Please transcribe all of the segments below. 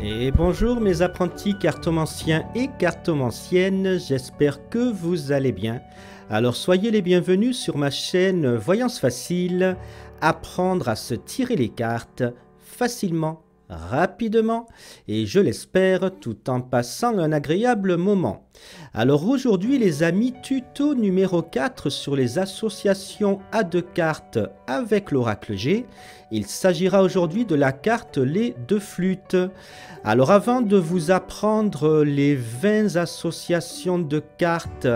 Et bonjour mes apprentis cartomanciens et cartomanciennes, j'espère que vous allez bien. Alors soyez les bienvenus sur ma chaîne Voyance Facile, apprendre à se tirer les cartes facilement, rapidement et je l'espère tout en passant un agréable moment. Alors aujourd'hui les amis, tuto numéro 4 sur les associations à deux cartes avec l'oracle G. Il s'agira aujourd'hui de la carte les deux flûtes. Alors avant de vous apprendre les 20 associations de cartes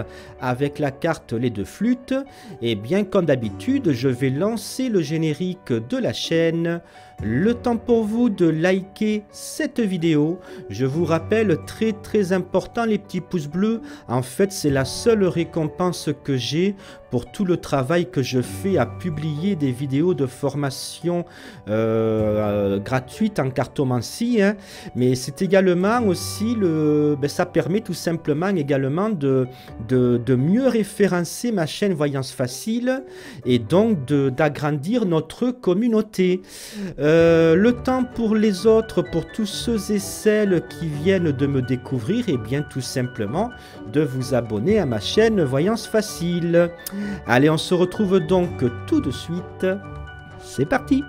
avec la carte les deux flûtes, et bien comme d'habitude je vais lancer le générique de la chaîne. Le temps pour vous de liker cette vidéo. Je vous rappelle très important les petits pouces bleus. En fait c'est la seule récompense que j'ai pour tout le travail que je fais à publier des vidéos de formation gratuites en cartomancie, hein. Mais c'est également aussi ça permet tout simplement également de mieux référencer ma chaîne Voyance Facile et donc d'agrandir notre communauté. Le temps pour les autres, pour tous ceux et celles qui viennent de me découvrir, et bien tout simplement de vous abonner à ma chaîne Voyance Facile. Allez, on se retrouve donc tout de suite. C'est parti!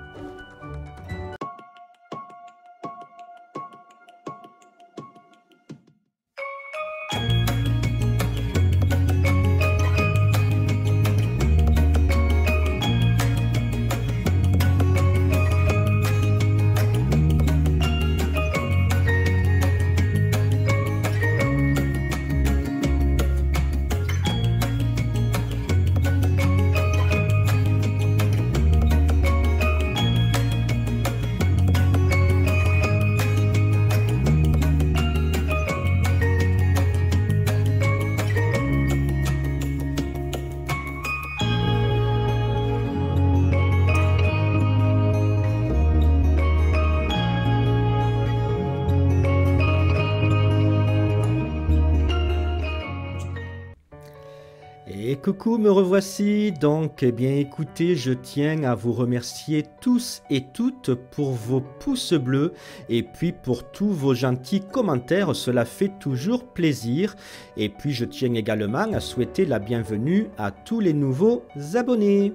Et coucou, me revoici. Donc, eh bien écoutez, je tiens à vous remercier tous et toutes pour vos pouces bleus et puis pour tous vos gentils commentaires, cela fait toujours plaisir. Et puis je tiens également à souhaiter la bienvenue à tous les nouveaux abonnés.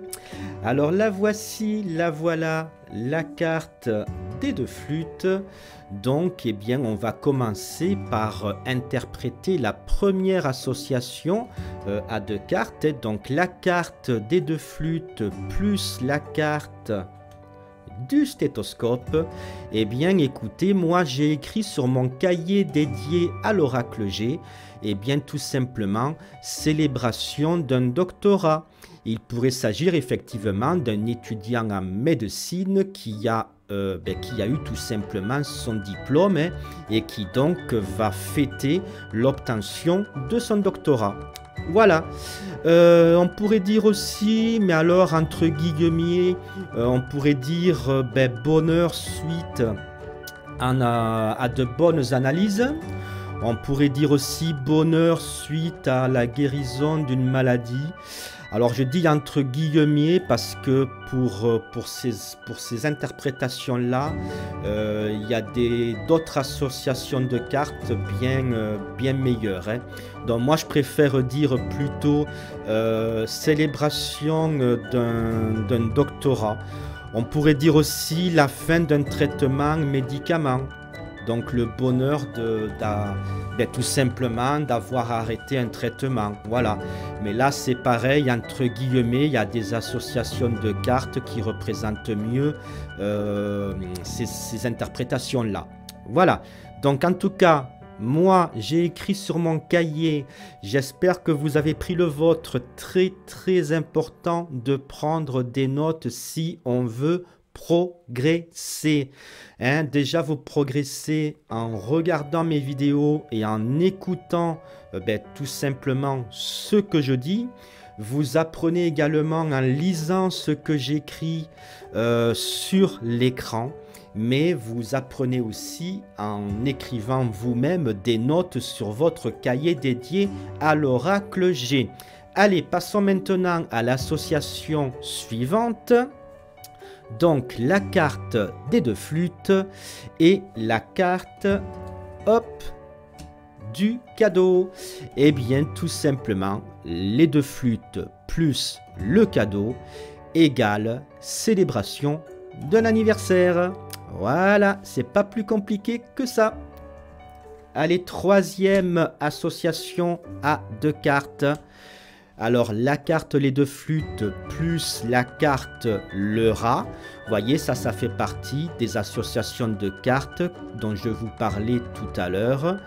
Alors la voici, la voilà, la carte des deux flûtes. Donc, eh bien, on va commencer par interpréter la première association à deux cartes. Donc, la carte des deux flûtes plus la carte du stéthoscope. Eh bien, écoutez, moi, j'ai écrit sur mon cahier dédié à l'oracle G, eh bien, tout simplement, célébration d'un doctorat. Il pourrait s'agir effectivement d'un étudiant en médecine qui a eu tout simplement son diplôme, hein, et qui donc va fêter l'obtention de son doctorat. Voilà, on pourrait dire aussi, mais alors entre guillemets, on pourrait dire bonheur suite à de bonnes analyses. On pourrait dire aussi bonheur suite à la guérison d'une maladie. Alors je dis entre guillemets parce que pour ces interprétations-là, il y a d'autres associations de cartes bien meilleures, hein. Donc moi je préfère dire plutôt célébration d'un doctorat. On pourrait dire aussi la fin d'un traitement médicament. Donc le bonheur tout simplement d'avoir arrêté un traitement, voilà. Mais là c'est pareil, entre guillemets, il y a des associations de cartes qui représentent mieux ces interprétations-là. Voilà, donc en tout cas, moi j'ai écrit sur mon cahier, j'espère que vous avez pris le vôtre, très important de prendre des notes si on veut progresser, hein. Déjà vous progressez en regardant mes vidéos et en écoutant tout simplement ce que je dis. Vous apprenez également en lisant ce que j'écris sur l'écran, mais vous apprenez aussi en écrivant vous-même des notes sur votre cahier dédié à l'oracle G. Allez, passons maintenant à l'association suivante. Donc la carte des deux flûtes et la carte, hop, du cadeau. Eh bien tout simplement, les deux flûtes plus le cadeau égale célébration d'un anniversaire. Voilà, c'est pas plus compliqué que ça. Allez, troisième association à deux cartes. Alors la carte les deux flûtes plus la carte le rat. Vous voyez, ça fait partie des associations de cartes dont je vous parlais tout à l'heure.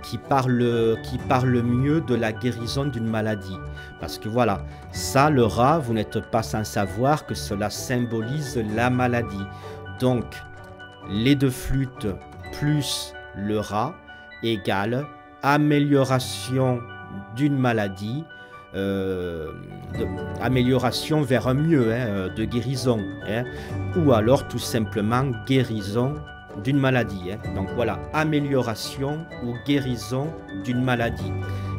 Qui parle mieux de la guérison d'une maladie. Parce que voilà, ça, le rat, vous n'êtes pas sans savoir que cela symbolise la maladie. Donc, les deux flûtes plus le rat égale amélioration d'une maladie, amélioration vers un mieux, de guérison, ou alors tout simplement guérison d'une maladie. Donc voilà, amélioration ou guérison d'une maladie.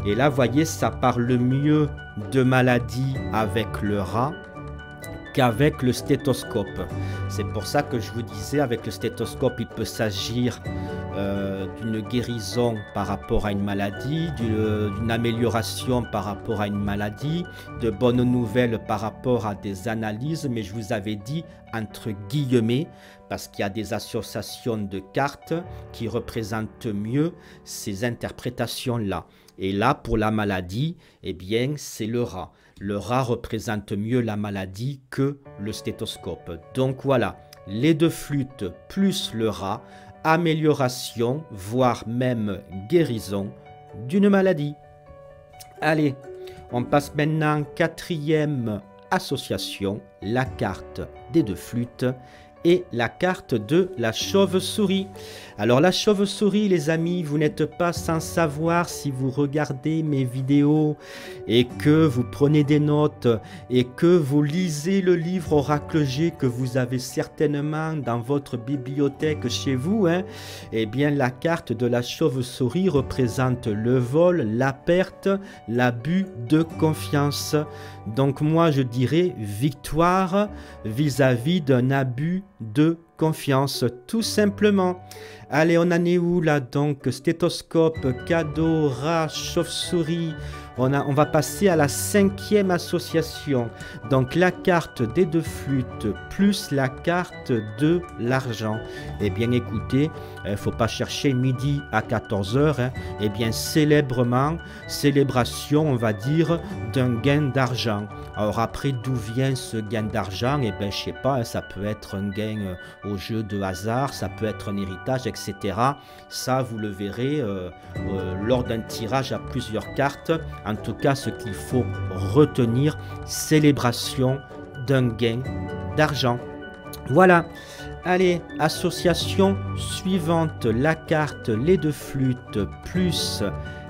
Et là, vous voyez, ça parle mieux de maladie avec le rat qu'avec le stéthoscope. C'est pour ça que je vous disais, avec le stéthoscope, il peut s'agir d'une guérison par rapport à une maladie, d'une amélioration par rapport à une maladie, de bonnes nouvelles par rapport à des analyses, mais je vous avais dit entre guillemets, parce qu'il y a des associations de cartes qui représentent mieux ces interprétations-là. Et là, pour la maladie, eh bien, c'est le rat. Le rat représente mieux la maladie que le stéthoscope. Donc voilà, les deux flûtes plus le rat, amélioration, voire même guérison d'une maladie. Allez, on passe maintenant quatrième association, la carte des deux flûtes et la carte de la chauve-souris. Alors la chauve-souris, les amis, vous n'êtes pas sans savoir si vous regardez mes vidéos et que vous prenez des notes et que vous lisez le livre Oracle G que vous avez certainement dans votre bibliothèque chez vous, eh bien la carte de la chauve-souris représente le vol, la perte, l'abus de confiance. Donc moi je dirais victoire vis-à-vis d'un abus de confiance, tout simplement. Allez, on en est où là? Donc stéthoscope, cadeau, rat, chauve-souris. On va passer à la cinquième association. Donc la carte des deux flûtes plus la carte de l'argent. Eh bien écoutez, il ne faut pas chercher midi à 14 h. Eh bien célébration, on va dire, d'un gain d'argent. Alors après, d'où vient ce gain d'argent? Eh bien je sais pas, ça peut être un gain au jeu de hasard, ça peut être un héritage, etc. Ça, vous le verrez lors d'un tirage à plusieurs cartes. En tout cas, ce qu'il faut retenir, célébration d'un gain d'argent. Voilà. Allez, association suivante, la carte les deux flûtes plus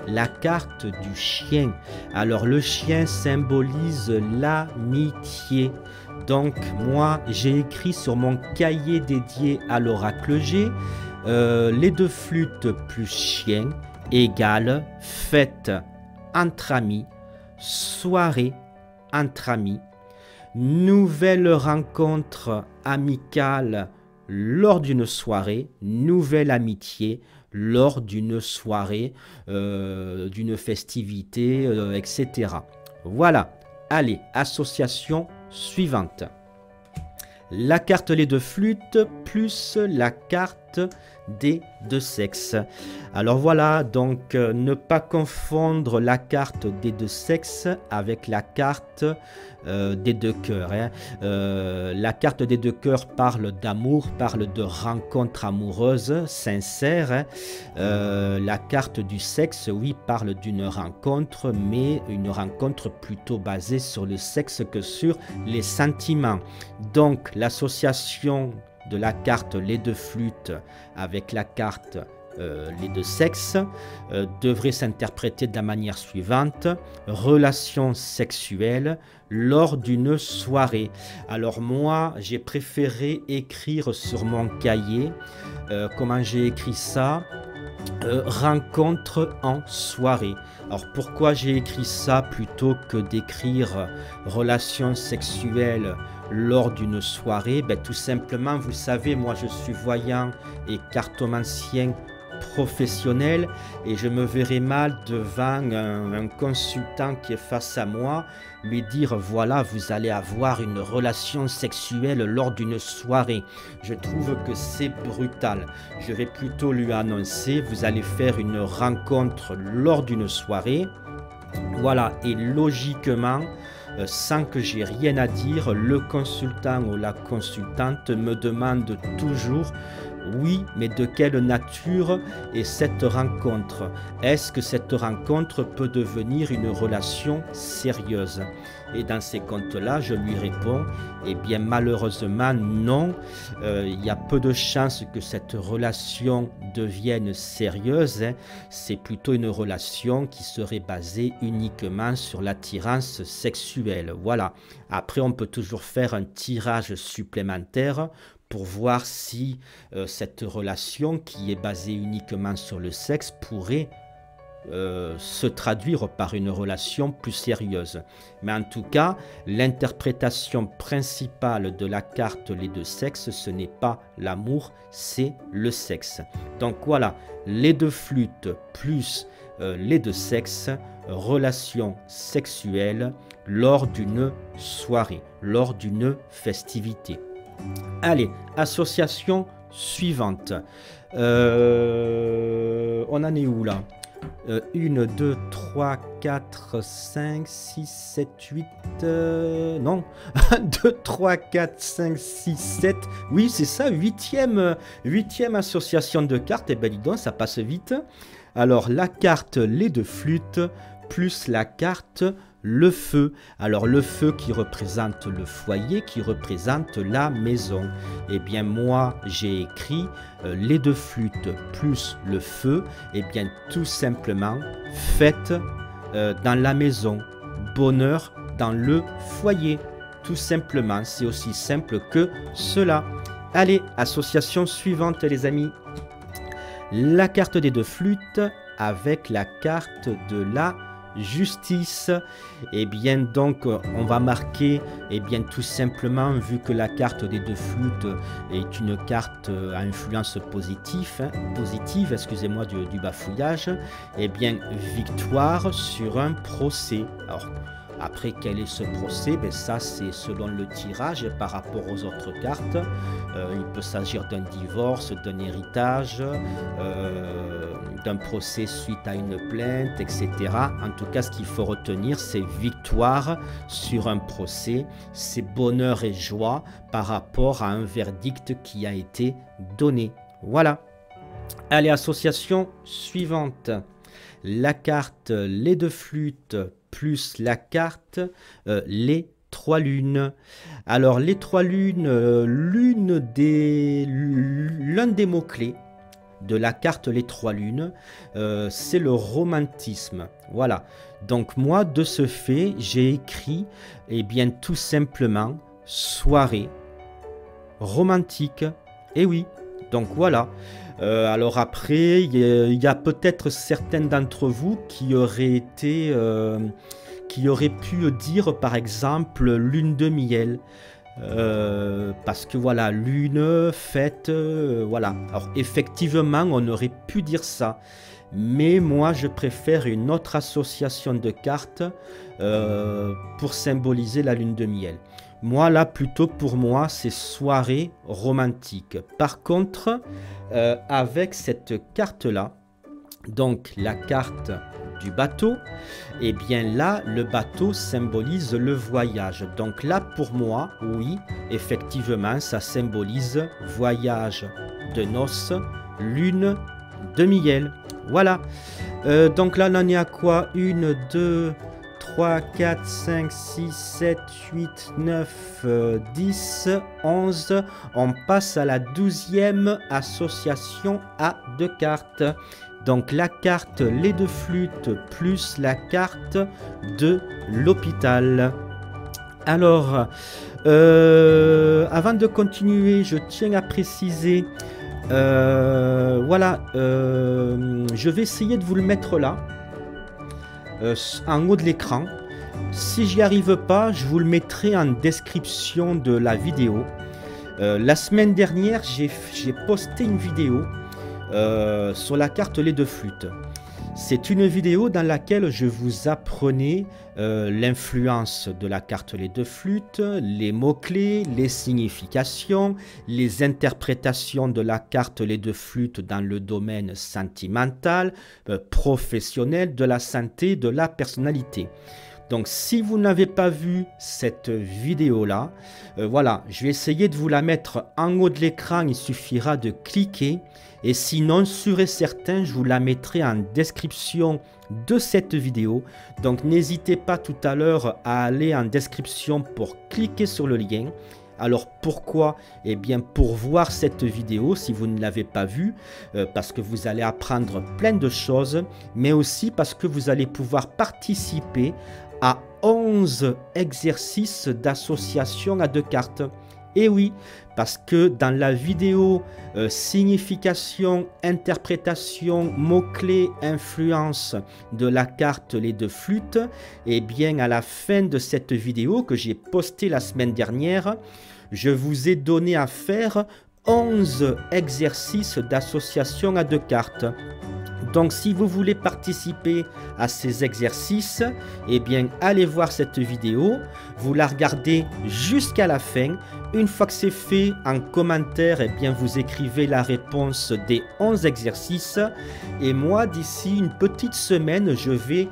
la carte du chien. Alors le chien symbolise l'amitié. Donc moi j'ai écrit sur mon cahier dédié à l'Oracle G, les deux flûtes plus chien égale fête entre amis, soirée entre amis, nouvelle rencontre amicale lors d'une soirée, nouvelle amitié lors d'une soirée, d'une festivité, etc. Voilà. Allez, association suivante. La carte les deux flûtes plus la carte des deux sexes. Alors voilà, donc ne pas confondre la carte des deux sexes avec la carte des deux cœurs. La carte des deux cœurs parle d'amour, parle de rencontre amoureuse, sincère. La carte du sexe, oui, parle d'une rencontre, mais une rencontre plutôt basée sur le sexe que sur les sentiments. Donc l'association de la carte les deux flûtes avec la carte les deux sexes devrait s'interpréter de la manière suivante: relation sexuelle lors d'une soirée. Alors moi j'ai préféré écrire sur mon cahier, comment j'ai écrit ça, rencontre en soirée. Alors pourquoi j'ai écrit ça plutôt que d'écrire relation sexuelle lors d'une soirée? Ben, tout simplement, vous savez, moi je suis voyant et cartomancien professionnel et je me verrais mal devant un consultant qui est face à moi lui dire voilà, vous allez avoir une relation sexuelle lors d'une soirée. Je trouve que c'est brutal. Je vais plutôt lui annoncer vous allez faire une rencontre lors d'une soirée. Voilà, et logiquement, sans que j'ai rien à dire, le consultant ou la consultante me demande toujours oui, mais de quelle nature est cette rencontre? Est-ce que cette rencontre peut devenir une relation sérieuse? Et dans ces comptes-là, je lui réponds, eh bien malheureusement non, il y a peu de chances que cette relation devienne sérieuse, hein. C'est plutôt une relation qui serait basée uniquement sur l'attirance sexuelle. Voilà. Après, on peut toujours faire un tirage supplémentaire pour voir si cette relation qui est basée uniquement sur le sexe pourrait se traduire par une relation plus sérieuse. Mais en tout cas, l'interprétation principale de la carte les deux sexes, ce n'est pas l'amour, c'est le sexe. Donc voilà, les deux flûtes plus les deux sexes, relation sexuelle lors d'une soirée, lors d'une festivité. Allez, association suivante. On en est où là? 1, 2, 3, 4, 5, 6, 7, 8... non 1, 2, 3, 4, 5, 6, 7... Oui, c'est ça, huitième association de cartes. Et ben dis donc, ça passe vite. Alors, la carte les deux flûtes, plus la carte le feu. Alors le feu qui représente le foyer, qui représente la maison. Eh bien moi j'ai écrit les deux flûtes plus le feu. Eh bien tout simplement fête dans la maison, bonheur dans le foyer. Tout simplement, c'est aussi simple que cela. Allez, association suivante les amis. La carte des deux flûtes avec la carte de la justice. Et bien donc on va marquer et bien tout simplement, vu que la carte des deux flûtes est une carte à influence positive, excusez-moi du bafouillage, et bien victoire sur un procès. Alors après, quel est ce procès? Ben ça, c'est selon le tirage par rapport aux autres cartes. Il peut s'agir d'un divorce, d'un héritage, d'un procès suite à une plainte, etc. En tout cas, ce qu'il faut retenir, c'est victoire sur un procès, c'est bonheur et joie par rapport à un verdict qui a été donné. Voilà. Allez, association suivante. La carte les deux flûtes plus la carte les trois lunes. Alors les trois lunes, l'un des mots-clés de la carte les trois lunes, c'est le romantisme. Voilà. Donc moi, de ce fait, j'ai écrit, eh bien tout simplement, soirée romantique. Et oui, donc voilà. Alors après, il y a peut-être certains d'entre vous qui auraient pu dire par exemple lune de miel. Parce que voilà, lune, fête, voilà. Alors effectivement, on aurait pu dire ça. Mais moi, je préfère une autre association de cartes pour symboliser la lune de miel. Moi, là, plutôt pour moi, c'est soirée romantique. Par contre, avec cette carte-là, donc la carte du bateau, et bien là, le bateau symbolise le voyage. Donc là, pour moi, oui, effectivement, ça symbolise voyage de noces, lune de miel. Voilà. Donc là, on en est à quoi? 1, 2, 3, 4, 5, 6, 7, 8, 9, 10, 11. On passe à la 12e association à deux cartes. Donc la carte les deux flûtes plus la carte de l'hôpital. Alors, avant de continuer, je tiens à préciser, voilà, je vais essayer de vous le mettre là. En haut de l'écran. Si j'y arrive pas, je vous le mettrai en description de la vidéo. La semaine dernière, j'ai posté une vidéo sur la carte lait de flûte. C'est une vidéo dans laquelle je vous apprenais l'influence de la carte lait de flûte, les mots-clés, les significations, les interprétations de la carte lait de flûte dans le domaine sentimental, professionnel, de la santé, de la personnalité. Donc si vous n'avez pas vu cette vidéo-là, voilà, je vais essayer de vous la mettre en haut de l'écran, il suffira de cliquer. Et sinon, sûr et certain, je vous la mettrai en description de cette vidéo. Donc n'hésitez pas tout à l'heure à aller en description pour cliquer sur le lien. Alors pourquoi? Eh bien pour voir cette vidéo si vous ne l'avez pas vue, parce que vous allez apprendre plein de choses, mais aussi parce que vous allez pouvoir participer à 11 exercices d'association à deux cartes. Et oui, parce que dans la vidéo signification, interprétation, mots-clés, influence de la carte lait de flûte, et bien à la fin de cette vidéo que j'ai postée la semaine dernière, je vous ai donné à faire 11 exercices d'association à deux cartes. Donc si vous voulez participer à ces exercices, eh bien allez voir cette vidéo, vous la regardez jusqu'à la fin. Une fois que c'est fait, en commentaire, eh bien vous écrivez la réponse des 11 exercices. Et moi, d'ici une petite semaine, je vais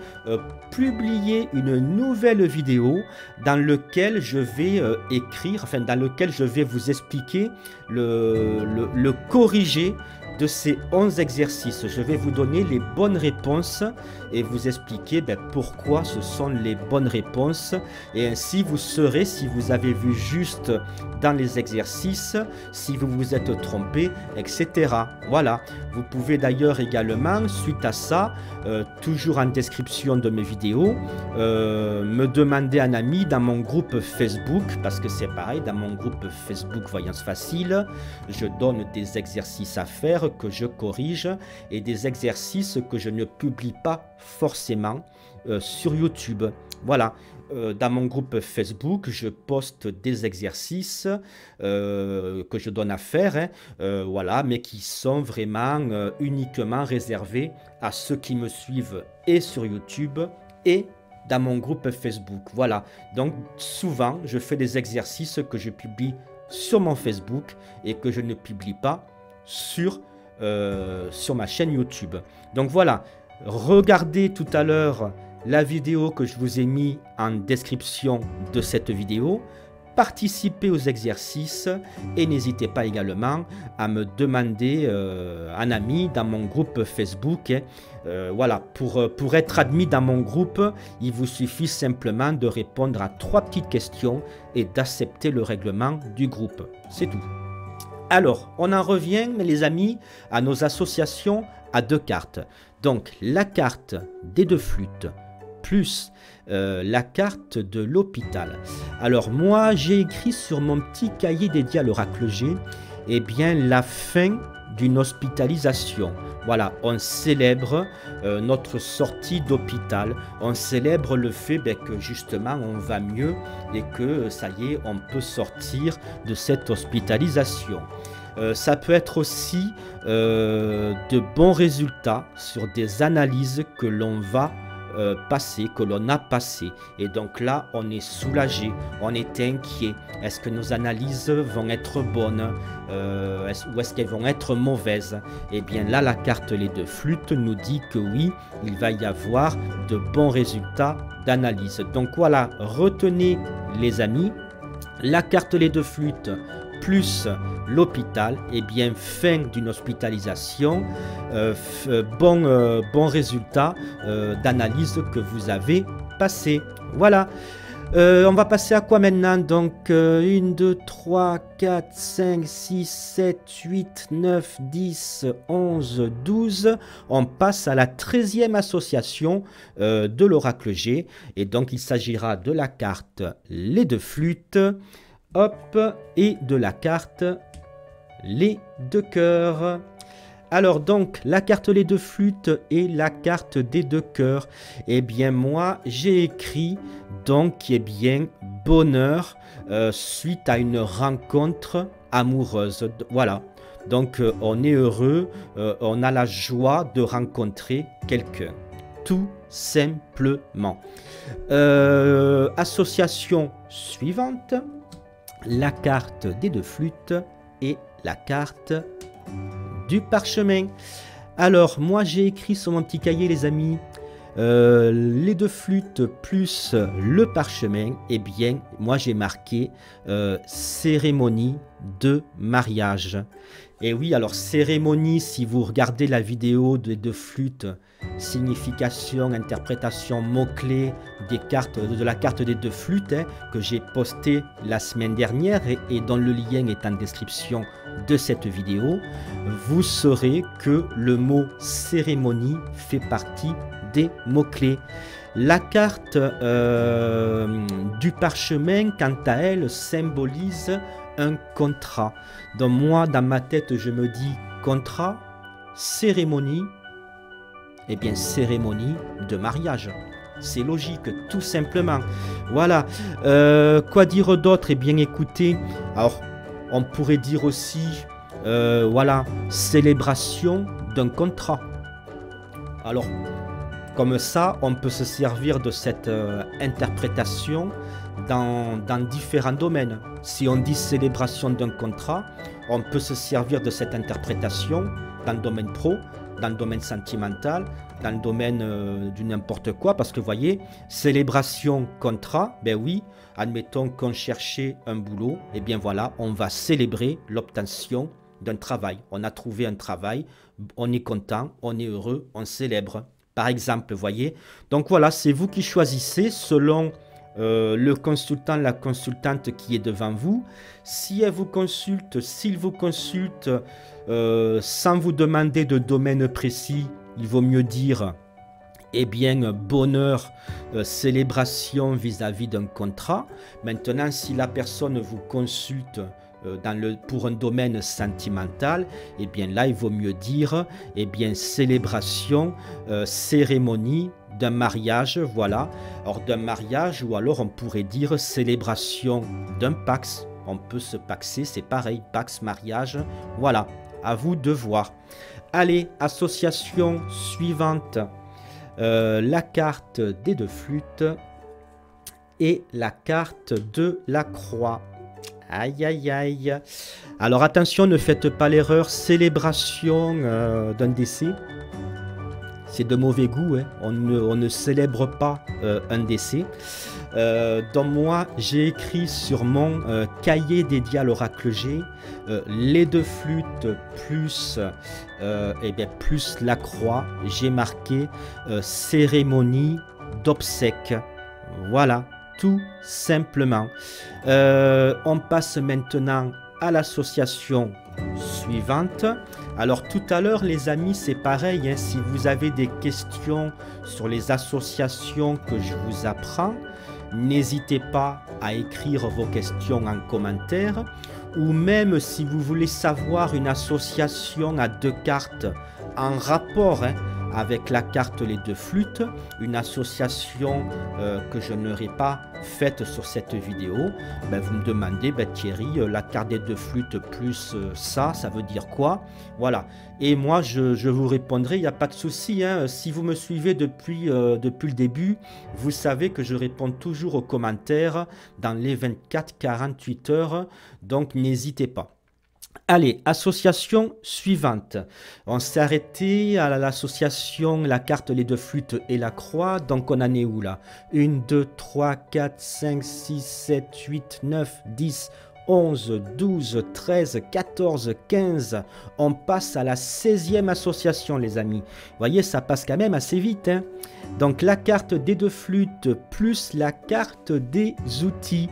publier une nouvelle vidéo dans laquelle je vais dans lequel je vais vous expliquer le corriger de ces 11 exercices. Je vais vous donner les bonnes réponses et vous expliquer pourquoi ce sont les bonnes réponses. Et ainsi vous saurez si vous avez vu juste dans les exercices, si vous vous êtes trompé, etc. Voilà. Vous pouvez d'ailleurs également, suite à ça, toujours en description de mes vidéos, me demander un ami dans mon groupe Facebook, parce que c'est pareil, dans mon groupe Facebook Voyance Facile, je donne des exercices à faire que je corrige et des exercices que je ne publie pas forcément sur YouTube. Voilà. Dans mon groupe Facebook, je poste des exercices que je donne à faire, voilà, mais qui sont vraiment uniquement réservés à ceux qui me suivent et sur YouTube et dans mon groupe Facebook. Voilà, donc souvent je fais des exercices que je publie sur mon Facebook et que je ne publie pas sur ma chaîne YouTube. Donc voilà, regardez tout à l'heure la vidéo que je vous ai mis en description de cette vidéo, participez aux exercices et n'hésitez pas également à me demander un ami dans mon groupe Facebook. Voilà, pour être admis dans mon groupe, il vous suffit simplement de répondre à 3 petites questions et d'accepter le règlement du groupe. C'est tout. Alors, on en revient, les amis, à nos associations à deux cartes. Donc, la carte des deux flûtes plus la carte de l'hôpital. Alors, moi, j'ai écrit sur mon petit cahier dédié à l'oracle G, eh bien, la fin d'une hospitalisation. Voilà, on célèbre notre sortie d'hôpital, on célèbre le fait que justement on va mieux et que ça y est, on peut sortir de cette hospitalisation. Ça peut être aussi de bons résultats sur des analyses que l'on va passé, que l'on a passé. Et donc là, on est soulagé, on est inquiet. Est-ce que nos analyses vont être bonnes ou est-ce qu'elles vont être mauvaises? Et bien là, la carte lait de flûte nous dit que oui, il va y avoir de bons résultats d'analyse. Donc voilà, retenez les amis, la carte lait de flûte plus l'hôpital, et bien fin d'une hospitalisation, bon résultat d'analyse que vous avez passé. Voilà. On va passer à quoi maintenant? Donc 1, 2, 3, 4, 5, 6, 7, 8, 9, 10, 11, 12. On passe à la 13e association de l'oracle G. Et donc il s'agira de la carte lait de flûte, hop, et de la carte lait de cœur. Alors donc, la carte les deux flûtes et la carte des deux cœurs. Eh bien moi, j'ai écrit donc, eh bien, bonheur suite à une rencontre amoureuse. Voilà. Donc on est heureux, on a la joie de rencontrer quelqu'un. Tout simplement. Association suivante, la carte des deux flûtes et la carte du parchemin. Alors moi j'ai écrit sur mon petit cahier les amis, les deux flûtes plus le parchemin. Eh bien moi j'ai marqué cérémonie de mariage. Et oui, alors cérémonie, si vous regardez la vidéo des deux flûtes, signification, interprétation, mots-clés des cartes, de la carte des deux flûtes, hein, que j'ai posté la semaine dernière et dont le lien est en description de cette vidéo, vous saurez que le mot cérémonie fait partie des mots-clés. La carte du parchemin, quant à elle, symbolise un contrat. Donc moi, dans ma tête, je me dis contrat, cérémonie, eh bien cérémonie de mariage. C'est logique, tout simplement. Voilà. Quoi dire d'autre? Eh bien écoutez, alors on pourrait dire aussi, voilà, célébration d'un contrat. Alors, comme ça, on peut se servir de cette interprétation dans différents domaines. Si on dit célébration d'un contrat, on peut se servir de cette interprétation dans le domaine pro, dans le domaine sentimental, dans le domaine du n'importe quoi, parce que vous voyez, célébration, contrat, ben oui, admettons qu'on cherchait un boulot, et bien voilà, on va célébrer l'obtention d'un travail. On a trouvé un travail, on est content, on est heureux, on célèbre. Par exemple, vous voyez. Donc voilà, c'est vous qui choisissez selon le consultant, la consultante qui est devant vous. Si elle vous consulte, s'il vous consulte sans vous demander de domaine précis, il vaut mieux dire, eh bien, bonheur, célébration vis-à-vis d'un contrat. Maintenant, si la personne vous consulte pour un domaine sentimental, eh bien là, il vaut mieux dire, eh bien, célébration, cérémonie d'un mariage, voilà. Or, d'un mariage, ou alors on pourrait dire célébration d'un pax. On peut se paxer, c'est pareil, pax, mariage, voilà. À vous de voir. Allez, association suivante. La carte des deux flûtes et la carte de la croix. Aïe, aïe, aïe. Alors attention, ne faites pas l'erreur. Célébration d'un décès. C'est de mauvais goût. Hein. On ne célèbre pas un décès. Donc moi, j'ai écrit sur mon cahier dédié à l'oracle G, les deux flûtes plus, eh bien, plus la croix. J'ai marqué cérémonie d'obsèques. Voilà. Tout simplement. On passe maintenant à l'association suivante. Alors tout à l'heure les amis, c'est pareil, hein, si vous avez des questions sur les associations que je vous apprends, n'hésitez pas à écrire vos questions en commentaire, ou même si vous voulez savoir une association à deux cartes en rapport, hein, avec la carte les deux flûtes, une association que je n'aurais pas faite sur cette vidéo, ben vous me demandez, ben Thierry, la carte des deux flûtes plus ça veut dire quoi? Voilà. Et moi, je vous répondrai, il n'y a pas de souci. Hein. Si vous me suivez depuis le début, vous savez que je réponds toujours aux commentaires dans les 24-48 heures, donc n'hésitez pas. Allez, association suivante. On s'est arrêté à l'association, la carte, les deux flûtes et la croix. Donc on en est où là? 1, 2, 3, 4, 5, 6, 7, 8, 9, 10, 11, 12, 13, 14, 15. On passe à la 16e association les amis. Vous voyez, ça passe quand même assez vite. Hein. Donc la carte des deux flûtes plus la carte des outils.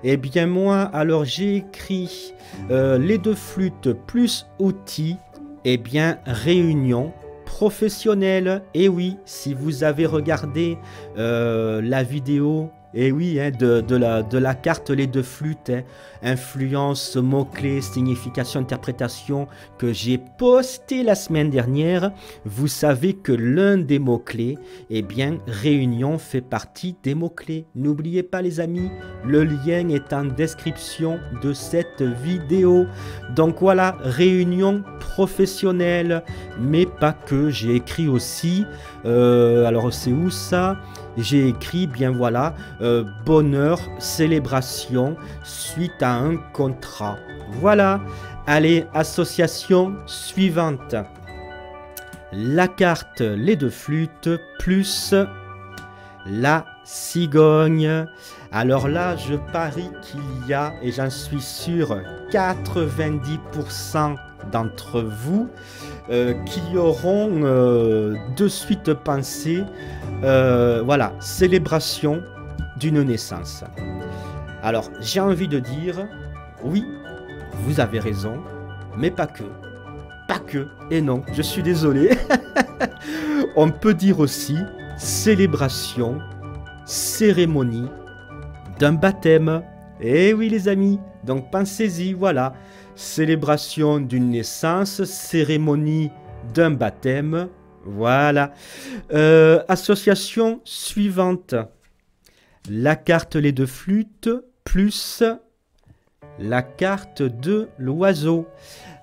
Eh bien moi, alors j'ai écrit les deux flûtes plus outils. Eh bien réunion professionnelle. Et oui, si vous avez regardé la vidéo Et oui, hein, de la carte Les Deux Flûtes, hein, influence, mots-clés, signification, interprétation, que j'ai posté la semaine dernière. Vous savez que l'un des mots-clés, eh bien, réunion fait partie des mots-clés. N'oubliez pas les amis, le lien est en description de cette vidéo. Donc voilà, réunion professionnelle, mais pas que. J'ai écrit aussi, alors c'est où ça? J'ai écrit, bien voilà, bonheur, célébration, suite à un contrat. Voilà, allez, association suivante. La carte Les Deux Flûtes plus la cigogne. Alors là, je parie qu'il y a, et j'en suis sûr, 90% d'entre vous qui auront de suite pensé, voilà, célébration d'une naissance. Alors, j'ai envie de dire, oui, vous avez raison, mais pas que. Pas que, et non, je suis désolé. On peut dire aussi célébration, cérémonie d'un baptême. Eh oui les amis, donc pensez-y, voilà. Célébration d'une naissance, cérémonie d'un baptême, voilà. Association suivante. La carte Les Deux Flûtes plus la carte de l'oiseau.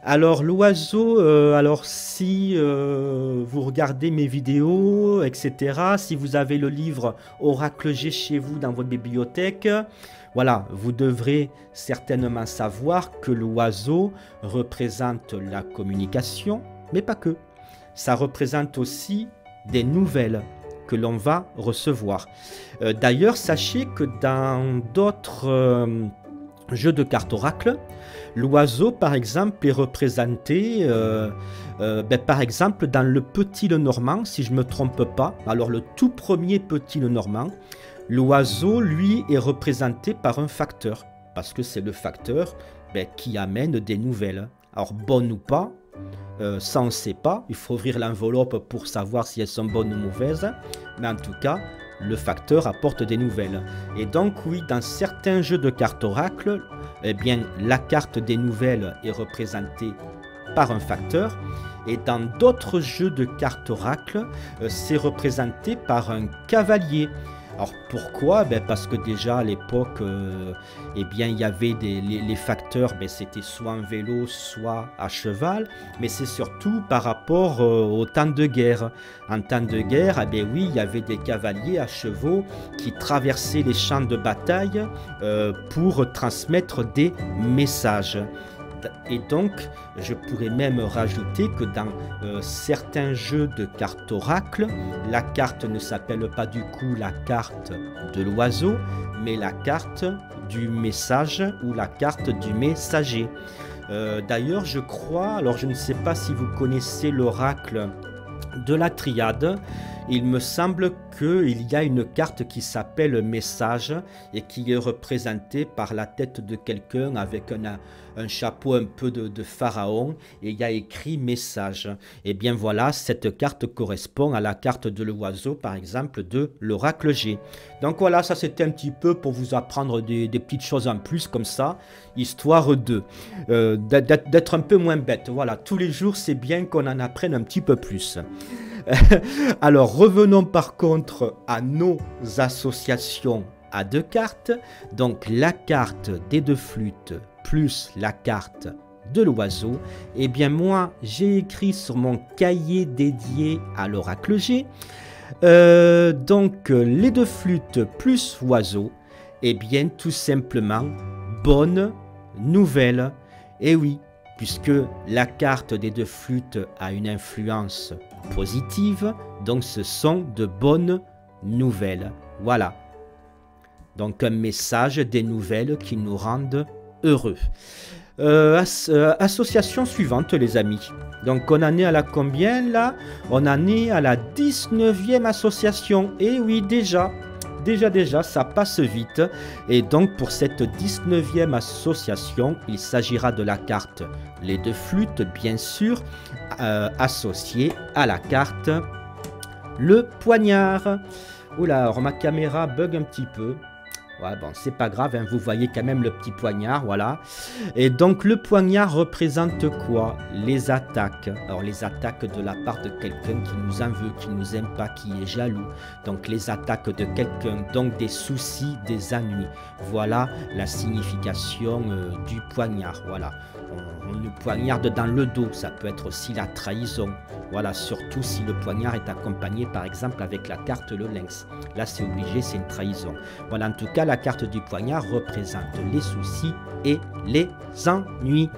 Alors l'oiseau, alors si vous regardez mes vidéos, etc., si vous avez le livre Oracle G chez vous dans votre bibliothèque, voilà, vous devrez certainement savoir que l'oiseau représente la communication, mais pas que. Ça représente aussi des nouvelles que l'on va recevoir. D'ailleurs, sachez que dans d'autres jeux de cartes oracle, l'oiseau, par exemple, est représenté, par exemple, dans le Petit Lenormand, si je ne me trompe pas. Alors, le tout premier Petit Lenormand, l'oiseau, lui, est représenté par un facteur, parce que c'est le facteur qui amène des nouvelles. Alors, bonnes ou pas, ça on ne sait pas. Il faut ouvrir l'enveloppe pour savoir si elles sont bonnes ou mauvaises. Mais en tout cas, le facteur apporte des nouvelles. Et donc oui, dans certains jeux de cartes oracle, eh bien, la carte des nouvelles est représentée par un facteur. Et dans d'autres jeux de cartes oracle, c'est représenté par un cavalier. Alors pourquoi? Parce que déjà à l'époque, eh bien, il y avait les facteurs, c'était soit en vélo, soit à cheval, mais c'est surtout par rapport au temps de guerre. En temps de guerre, oui, il y avait des cavaliers à chevaux qui traversaient les champs de bataille pour transmettre des messages. Et donc, je pourrais même rajouter que dans certains jeux de cartes oracle, la carte ne s'appelle pas du coup la carte de l'oiseau, mais la carte du message ou la carte du messager. D'ailleurs, je crois, alors je ne sais pas si vous connaissez l'oracle de la triade, il me semble qu'il y a une carte qui s'appelle Message et qui est représentée par la tête de quelqu'un avec un chapeau un peu de pharaon et il y a écrit Message. Et bien voilà, cette carte correspond à la carte de l'oiseau par exemple de l'oracle G. Donc voilà, ça c'était un petit peu pour vous apprendre des petites choses en plus comme ça, histoire d'être un peu moins bête. Voilà, tous les jours c'est bien qu'on en apprenne un petit peu plus. Alors revenons par contre à nos associations à deux cartes. Donc la carte des deux flûtes plus la carte de l'oiseau. Et bien moi j'ai écrit sur mon cahier dédié à l'oracle G. Donc les deux flûtes plus oiseau. Et bien tout simplement bonne nouvelle. Et oui, puisque la carte des deux flûtes a une influence positive, donc ce sont de bonnes nouvelles. Voilà. Donc un message, des nouvelles qui nous rendent heureux. Association suivante les amis. Donc on en est à la combien là? On en est à la 19e association. Et oui déjà, ça passe vite. Et donc pour cette 19e association, il s'agira de la carte Les Deux Flûtes, bien sûr, associée à la carte Le Poignard. Oula, alors ma caméra bug un petit peu. Ouais, bon, c'est pas grave, hein, vous voyez quand même le petit poignard, voilà. Et donc le poignard représente quoi? Les attaques. Alors les attaques de la part de quelqu'un qui nous en veut, qui nous aime pas, qui est jaloux. Donc les attaques de quelqu'un, donc des soucis, des ennuis. Voilà la signification du poignard, voilà. On le poignarde dans le dos, ça peut être aussi la trahison. Voilà, surtout si le poignard est accompagné par exemple avec la carte le lynx. Là c'est obligé, c'est une trahison. Voilà, en tout cas la carte du poignard représente les soucis et les ennuis.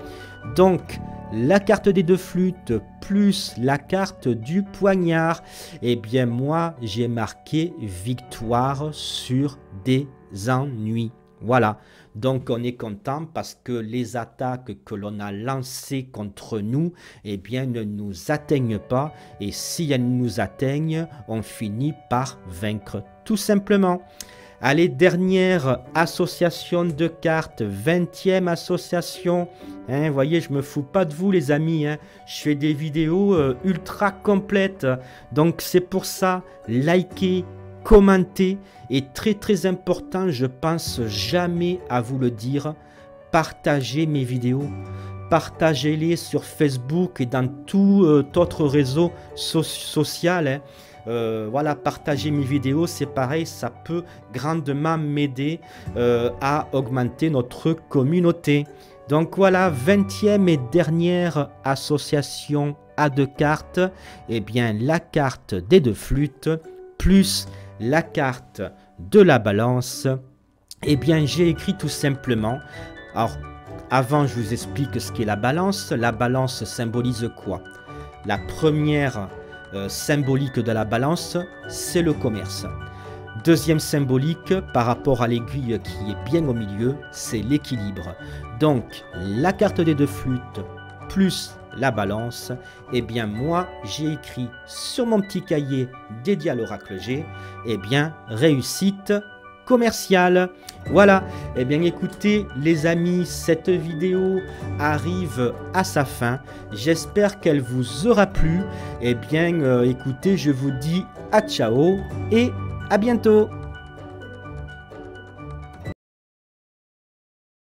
Donc la carte des deux flûtes plus la carte du poignard, eh bien moi j'ai marqué victoire sur des ennuis. Voilà, donc on est content parce que les attaques que l'on a lancées contre nous, eh bien ne nous atteignent pas, et si elles nous atteignent, on finit par vaincre tout simplement. Allez, dernière association de cartes, 20e association. Hein, voyez, je me fous pas de vous les amis, hein. Je fais des vidéos ultra complètes, donc c'est pour ça, likez, commentez, et très important, je pense jamais à vous le dire, partagez mes vidéos, partagez-les sur Facebook et dans tout autre réseau social, hein. Voilà, partagez mes vidéos, c'est pareil, ça peut grandement m'aider à augmenter notre communauté. Donc voilà, 20e et dernière association à deux cartes, et bien la carte des deux flûtes plus la carte de la balance. Et bien j'ai écrit tout simplement, alors avant je vous explique ce qu'est la balance. La balance symbolise quoi? La première symbolique de la balance, c'est le commerce. Deuxième symbolique par rapport à l'aiguille qui est bien au milieu, c'est l'équilibre. Donc la carte des deux flûtes plus la balance, et bien moi j'ai écrit sur mon petit cahier dédié à l'oracle G, et bien réussite commerciale. Voilà, et bien écoutez les amis, cette vidéo arrive à sa fin. J'espère qu'elle vous aura plu. Et bien écoutez, je vous dis à ciao et à bientôt.